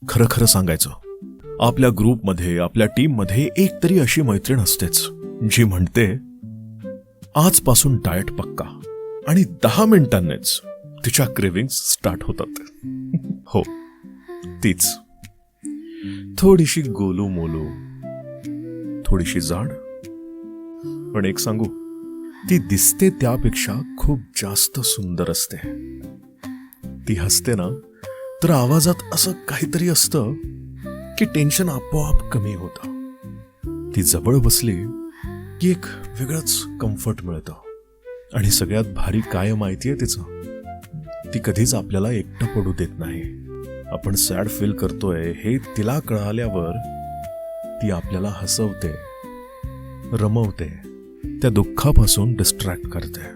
खरं खरं सांगायचं, आपल्या ग्रुपमध्ये, आपल्या टीममध्ये एक तरी अशी मैत्रीण असतेच जी म्हणते आजपासून डाएट पक्का, आणि 10 मिनिटांनीच तिच्या क्रेविंग्स स्टार्ट होतात. हो, तीच. थोडीशी गोलू मोलू, थोडीशी जाड, पण एक सांगू, ती दिसते त्यापेक्षा खूप जास्त सुंदर असते. ती हसते ना, तर आवाजात असं काहीतरी असतं की टेन्शन आपोआप कमी होतं. ती जवळ बसली की एक वेगळंच कम्फर्ट मिळतं. आणि सगळ्यात भारी काय माहितीये तिचं, ती कधीच आपल्याला एकटं पडू देत नाही. आपण सॅड फील करतोय हे तिला कळाल्यावर ती आपल्याला हसवते, रमवते, त्या दुःखापासून डिस्ट्रॅक्ट करते.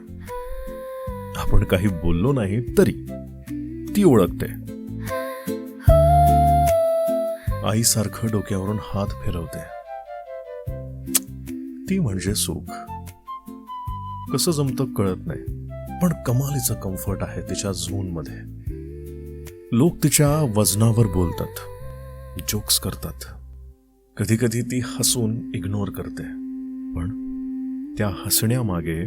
आपण काही बोललो नाही तरी ती ओळखते. आईसारखं डोक्यावरून हात फिरवते. ती म्हणजे सुख. कसं जमतं कळत नाही, पण कमालीचं कम्फर्ट आहे तिच्या झोनमध्ये. लोक तिच्या वजनावर बोलतात, जोक्स करतात, कधी कधी ती हसून इग्नोर करते. पण त्या हसण्यामागे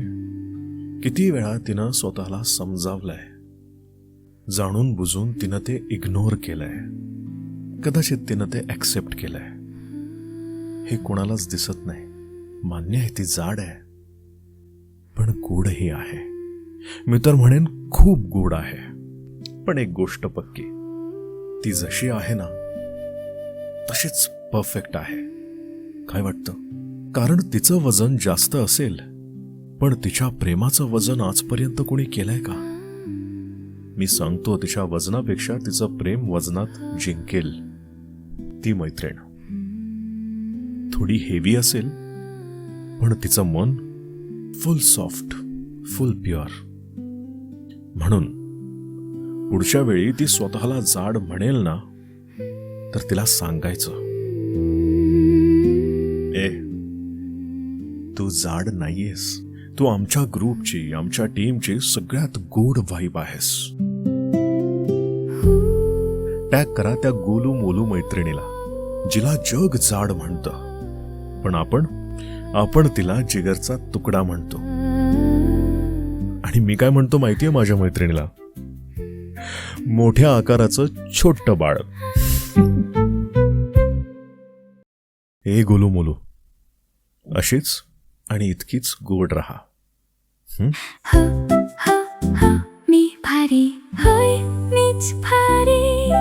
किती वेळा तिनं स्वतःला समजावलंय, जाणून बुजून तिनं ते इग्नोर केलंय, कदाचित तिनं ते ऍक्सेप्ट केलंय. हे कोणालाच दिसत नाही. मान्य आहे ती जाड आहे, पण गोडही आहे. मी तर म्हणेन खूप गोड आहे. पण एक गोष्ट पक्की, ती जशी आहे ना तशीच परफेक्ट आहे. काय वाटतं? कारण तिचं वजन जास्त असेल, पण तिच्या प्रेमाचं वजन आजपर्यंत कोणी केलंय का? मी सांगतो, तिच्या वजनापेक्षा तिचं प्रेम वजनात जिंकेल. ती मैत्रीण थोडी हेवी असेल, पण तिचं मन फुल सॉफ्ट, फुल प्युअर. म्हणून पुढच्या वेळी ती स्वतःला जाड म्हणेल ना, तर तिला सांगायचं, ए, तू जाड नाहीयेस. तू आमच्या ग्रुपची, आमच्या टीमची सगळ्यात गोड व्हाईब आहेस. टॅग करा त्या गोलू मोलू मैत्रिणीला, जिला जग जाड म्हणतं, पण आपण तिला जिगरचा तुकडा म्हणतो. आणि मी काय म्हणतो माहितीये माझ्या मैत्रिणीला? मोठ्या आकाराचं छोटं बाळ. ए गोलू मोलू, अशीच आणि इतकीच गोड रहा. मी भारी, होय मीच भारी.